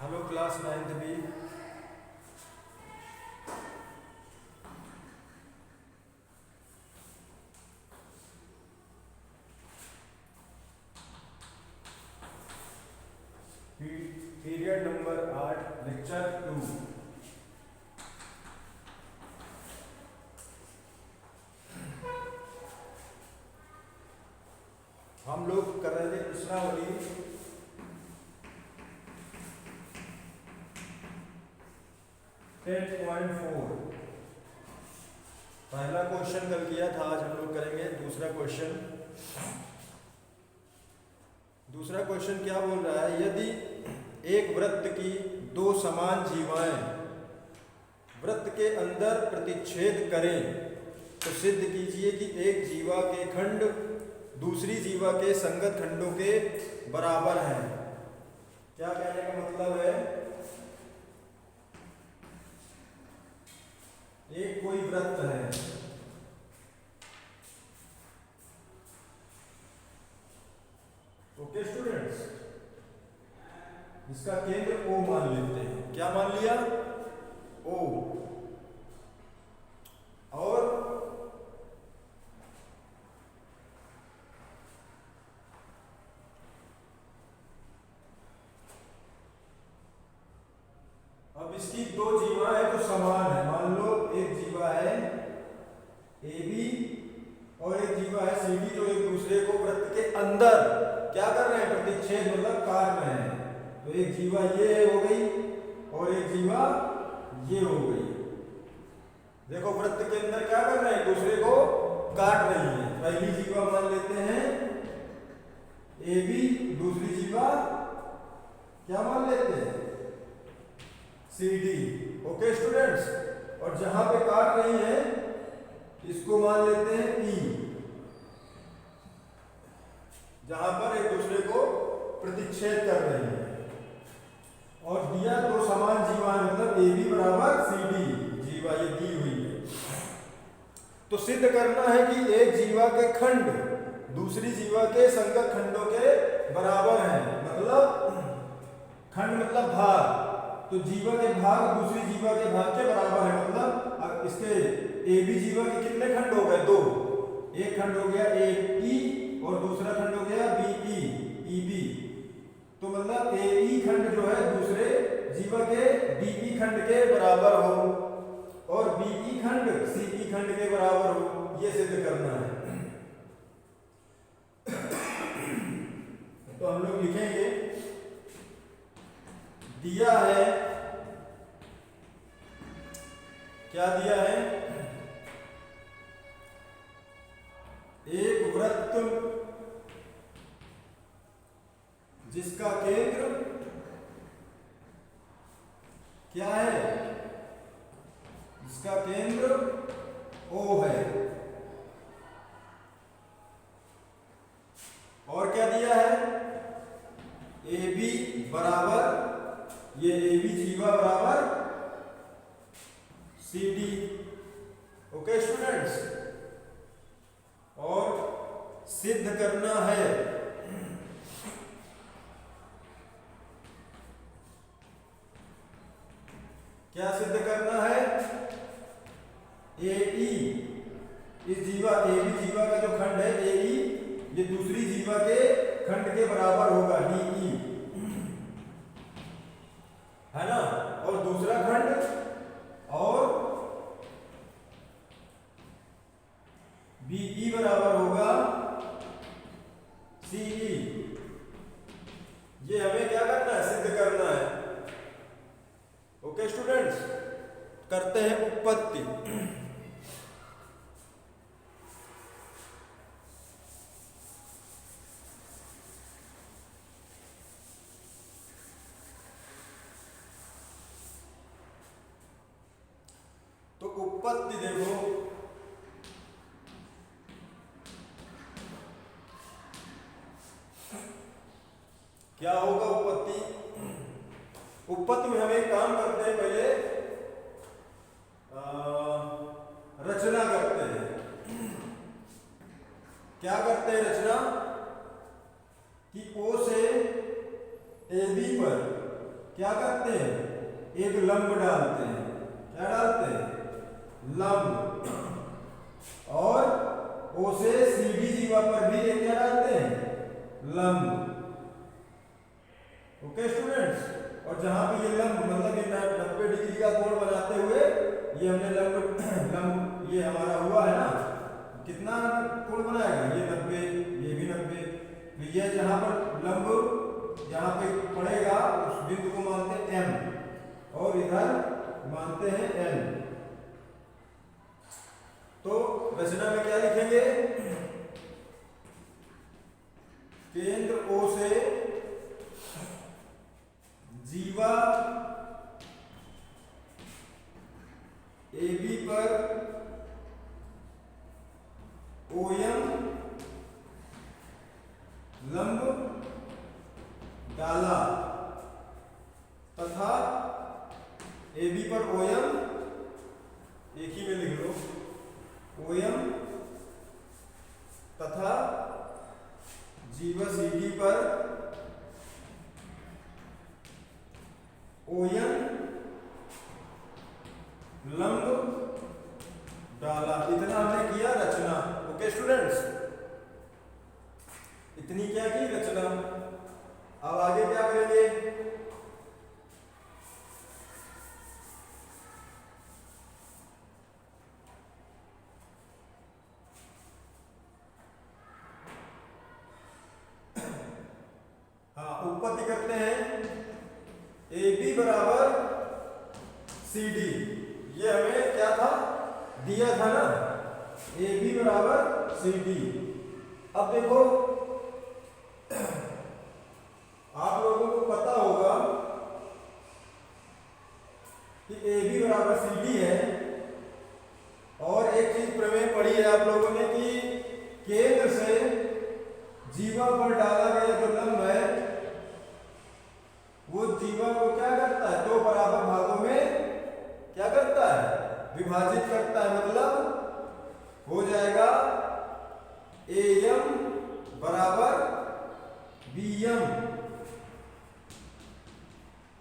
Hello class 9th B. Period number 8 lecture 2। हम लोग कर रहे थे प्रश्नावली 10.4। पहला क्वेश्चन कल किया था, आज हम लोग करेंगे दूसरा क्वेश्चन। दूसरा क्वेश्चन क्या बोल रहा है, यदि एक वृत्त की दो समान जीवाएं वृत्त के अंदर प्रतिच्छेद करें तो सिद्ध कीजिए कि एक जीवा के खंड दूसरी जीवा के संगत खंडों के बराबर हैं। क्या कहने का मतलब है, एक कोई वृत्त है, ओके स्टूडेंट्स, इसका केंद्र O मान लेते हैं। क्या मान लिया, O। और अब इसकी दो जीवा है तो समान है। मान लो एक जीवा है AB और एक जीवा है CD, जो एक दूसरे को वृत्त के अंदर क्या कर रहे हैं, प्रतिच्छेद मतलब काट रहे हैं। तो एक जीवा ये हो गई और एक जीवा ये हो गई। देखो वृत्त के अंदर क्या कर रहे हैं, एक दूसरे को काट रही है। पहली जीवा मान लेते हैं AB, दूसरी जीवा क्या मान लेते हैं, CD। ओके स्टूडेंट्स, और जहां पे काट रही है इसको मान लेते हैं E, जहां पर एक दूसरे को प्रतिच्छेद कर रही है। और दिया दो समान जीवा मतलब AB बराबर CD, जीवा ये दी हुई है। तो सिद्ध करना है कि एक जीवा के खंड दूसरी जीवा के संगत खंडों के बराबर हैं। मतलब खंड मतलब भाग, तो जीवा के भाग दूसरी जीवा के भाग के बराबर है। मतलब इसके AB जीवा के कितने खंड हो गए, दो। एक खंड हो गया AE और दूसरा खंड हो गया EB। तो मतलब AE खंड जो है दूसरे जीवा के DE खंड के बराबर हो और BE खंड CE खंड के बराबर हो, ये सिद्ध करना है। तो हम लोग लिखेंगे, दिया है, क्या दिया है, एक वृत्त जिसका केंद्र क्या है, जिसका केंद्र O है। और क्या दिया है, AB बराबर, ये AB जीवा बराबर CD। ओके स्टूडेंट्स, और सिद्ध करना है क्या सिद्ध करना है, AE, इस जीवा AB जीवा का जो खंड है AE, ये दूसरी जीवा के खंड के बराबर होगा DE, है ना। और दूसरा खंड और BE बराबर होगा CE। ये हमें क्या करना है, सिद्ध करना है। ओके स्टूडेंट्स, करते हैं उत्पत्ति। तो उत्पत्ति देखो, क्या होगा उत्पत्ति। उत्पत्ति में हम एक काम करते हैं, पहले रचना करते हैं। क्या करते हैं रचना, कि O से AB पर क्या करते हैं, एक लंब डालते हैं। क्या डालते हैं, लंब। और ओ से सीधी जीवा पर भी एक क्या डालते हैं, लंब। ओके स्टूडेंट्स, और जहां पे ये लंब मतलब ये 90 डिग्री का कोण बनाते हुए ये हमने लंब ये हमारा हुआ है ना, कितना कोण बनाएगा, ये 90, ये भी 90। तो ये जहां पर लंब जहां पे पड़ेगा उस बिंदु को मानते हैं M और इधर मानते हैं N। तो रचना में क्या लिखेंगे, केंद्र O से जीवा AB पर OM लंब डाला तथा AB पर OM एक ही में लिख लो, OM तथा जीवा CD पर OM लंब डाला। इतना हमने किया रचना। ओके स्टूडेंट्स, इतनी क्या की रचना। अब आगे क्या करेंगे, हाँ उत्पत्ति करते हैं। AB बराबर CD, ये हमें क्या था, दिया था ना, AB बराबर CD। अब देखो आप लोगों को पता होगा कि AB बराबर CD है, और एक चीज प्रमेय पढ़ी है आप लोगों ने कि केंद्र से जीवा पर डाला गया जो लंब है वो जीवा को क्या करता है, दो बराबर भागों में क्या करता है, विभाजित करता है। मतलब हो जाएगा AM बराबर BM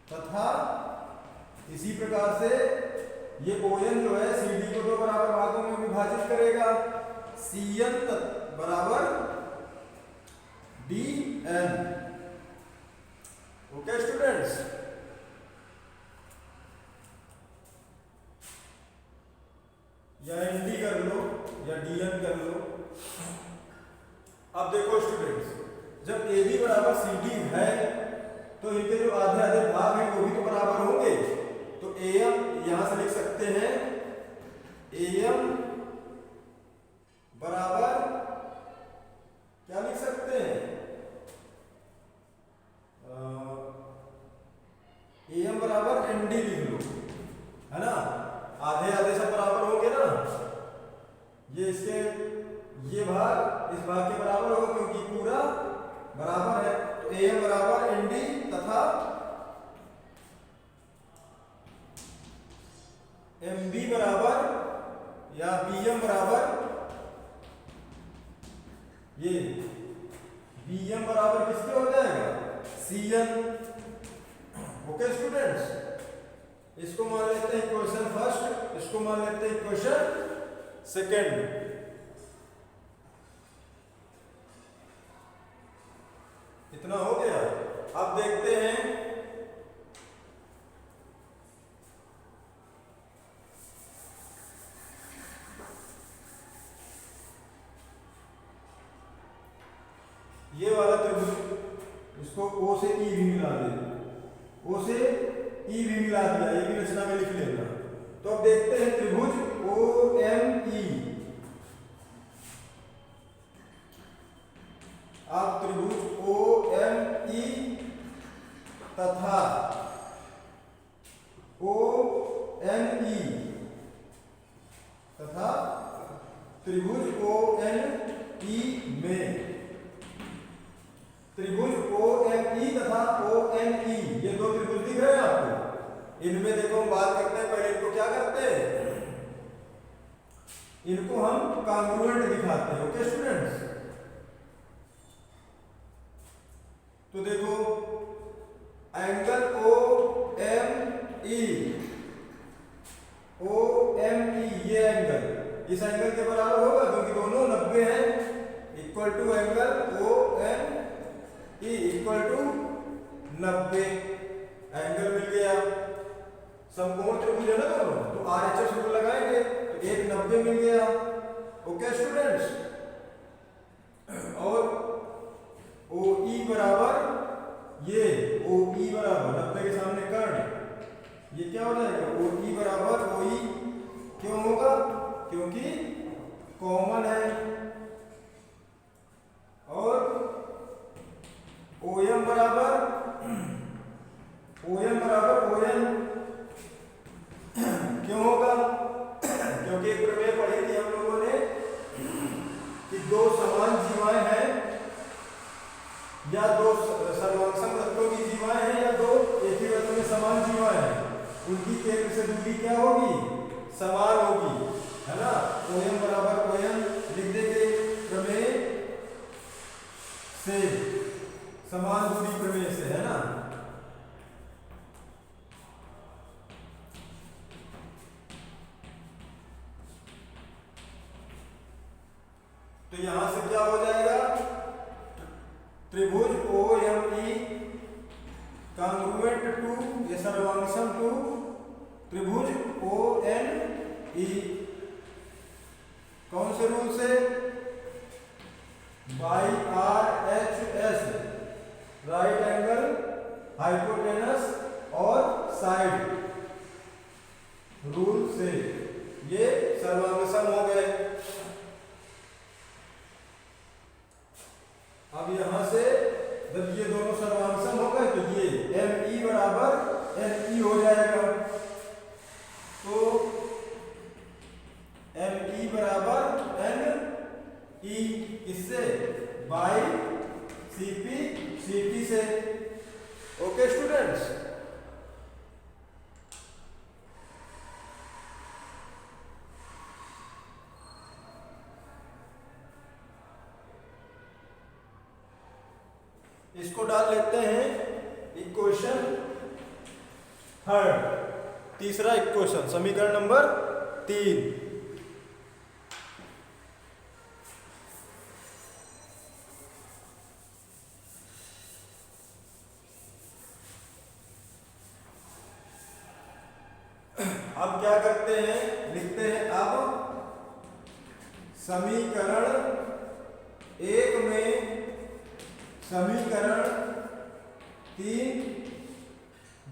तथा इसी प्रकार से ये ON जो है CD को दो बराबर भागों में विभाजित करेगा, CN बराबर DN। ओके स्टूडेंट्स, या ND कर लो या DN कर लो। अब देखो स्टूडेंट्स, जब AB बराबर CD है तो इनके जो आधे आधे भाग हैं वो भी तो बराबर होंगे। तो AM यहां से लिख सकते हैं, AM बराबर क्या लिख सकते हैं, AM बराबर ND लिख लो, है ना, आधे आधे सब बराबर होंगे ना, ये इसके ये भाग इस भाग के बराबर होगा क्योंकि पूरा बराबर है। तो AM बराबर ND तथा MB बराबर या BM बराबर ये BM बराबर किसके हो जाएगा, CN। ओके स्टूडेंट्स, इसको मान लेते हैं क्वेश्चन फर्स्ट, इसको मान लेते हैं क्वेश्चन सेकंड। इतना हो गया। अब देखते हैं ये वाला त्रिभुज, इसको O से E भी मिला दे, O से E भी मिला दिया, ये भी रचना में लिख लेना। तो अब देखते हैं त्रिभुज OME। आप त्रिभुज OME तथा ONE तथा त्रिभुज ONE में, त्रिभुज OME तथा ONE ये दो त्रिभुज दिख रहे हैं आपको। इनमें देखो हम बात करते हैं, पहले इनको क्या करते हैं, इनको हम कॉन्ग्रुएंट दिखाते हैं। ओके स्टूडेंट्स, तो देखो एंगल O इस एंगल के बराबर होगा क्योंकि दोनों 90 हैं। Equal to angle O N E equal to 90। Angle मिल गया, समकोण त्रिभुज है ना दोनों, तो RHS रूल लगाएंगे तो एक 90 मिल गया। ओके स्टूडेंट्स, और OE बराबर ये OE बराबर 90 के सामने कर्ण, ये क्या हो जाएगा OE बराबर OE। क्यों होगा? क्योंकि कॉमन है। और OM बराबर ON क्यों होगा? क्योंकि एक प्रमेय पढ़ी थी हम लोगों ने कि दो समान जीवाएं हैं या दो सर्वांगसम तत्वों की जीवाएं हैं या दो एक ही वृत्त में समान जीवाएं हैं, उनकी केंद्र से दूरी क्या होगी? समान होगी, है ना। OM बराबर ON लिख देंगे प्रमेय से, समान दूरी प्रमेय से, है ना। तो यहां से क्या हो जाएगा? त्रिभुज OME कांग्रुएंट टू ये सर्वांगसम टू त्रिभुज ONE। कौन से रूल से? By RHS right angle hypotenuse और साइड रूल से ये सर्वांगसम हो गए। अब यहां से जब ये दोनों सर्वांगसम हो गए तो ये ME बराबर NE हो जाएगा। तो ME बराबर NE किससे? बाई CP से। ओके स्टूडेंट्स, इसको डाल लेते हैं इक्वेशन थर्ड, तीसरा इक्वेशन, समीकरण नंबर 3। अब क्या करते हैं? लिखते हैं अब समीकरण 1 में समीकरण 3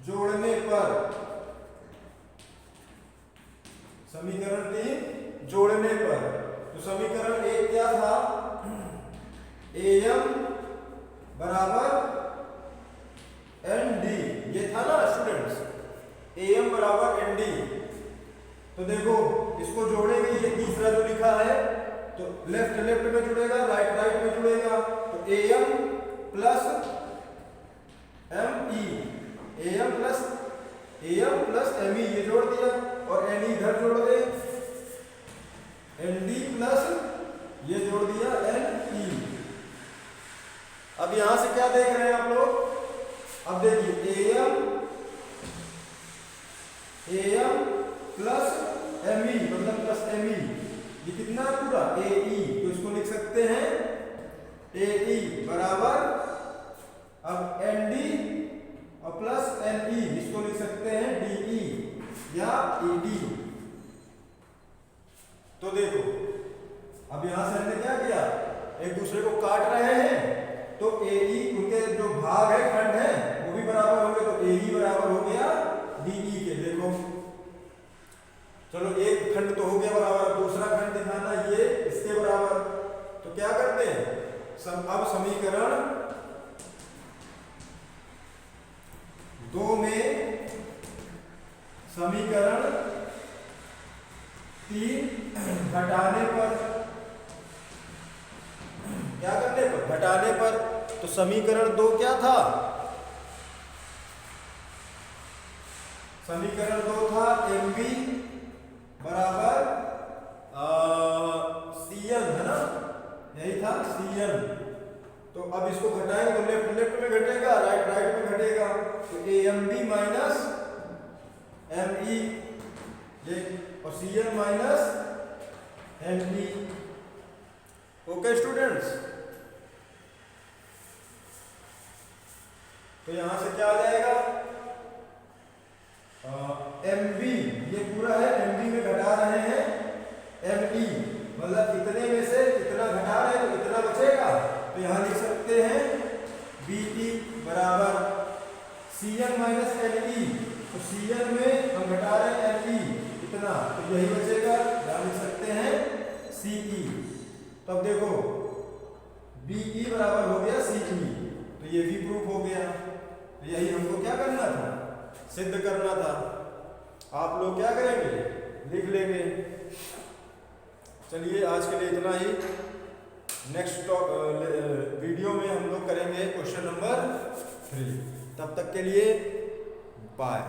जोड़ने पर, समीकरण 3 जोड़ने पर, तो समीकरण 1 क्या था? AM बराबर ND, ये था ना स्टूडेंट्स, AM बराबर ND। तो देखो इसको जोड़ेंगे, ये तीसरा जो लिखा है तो लेफ्ट लेफ्ट में जुड़ेगा, राइट राइट में जुड़ेगा, तो AM plus ME, AM plus ME ये जोड़ दिया, और NE इधर जोड़ दे, ND प्लस ये जोड़ दिया NE। अब यहां से क्या देख रहे हैं आप लोग? अब देखिए AM प्लस ME मतलब प्लस ME, ये कितना पूरा AE, तो इसको लिख सकते हैं AE बराबर, अब ND और प्लस NE इसको लिख सकते हैं DE या ED। तो देखो अब यहां से हमने क्या किया? एक दूसरे को काट रहे हैं, तो AE उनके जो भाग है, खंड है, वो भी बराबर होंगे, तो AE बराबर हो गया DE के। देखो चलो एक खंड तो हो गया बराबर, दूसरा खंड दिखाना ये इसके बराबर। तो क्या करते हैं? अब समीकरण 2 में समीकरण 3 घटाने पर, क्या करने पर? घटाने पर। तो समीकरण 2 क्या था? समीकरण 2 था MB बराबर CN, है ना, यही था CN। तो अब इसको घटाएंगे तो लेफ्ट लेफ्ट में घटेगा, राइट राइट में घटेगा, तो AMB माइनस ME ये, और CN minus ME। Okay students, तो यहां से क्या आ जाएगा, MB, ये पूरा है, MB में घटा रहे हैं ME, मतलब इतने में से इतना घटा रहे हैं तो इतना बचेगा, तो यहां लिख सकते हैं BE बराबर CN माइनस LE, तो CN में हम घटा रहे हैं LE इतना, तो यही बचेगा, यहां लिख सकते हैं CE। तब देखो BE बराबर हो गया CE, तो ये भी प्रूफ हो गया। तो यही हमको क्या करना था, सिद्ध करना था। आप लोग क्या करेंगे, लिख लेंगे। चलिए आज के लिए इतना ही, नेक्स्ट वीडियो में हम लोग करेंगे क्वेश्चन नंबर 3। तब तक के लिए बाय।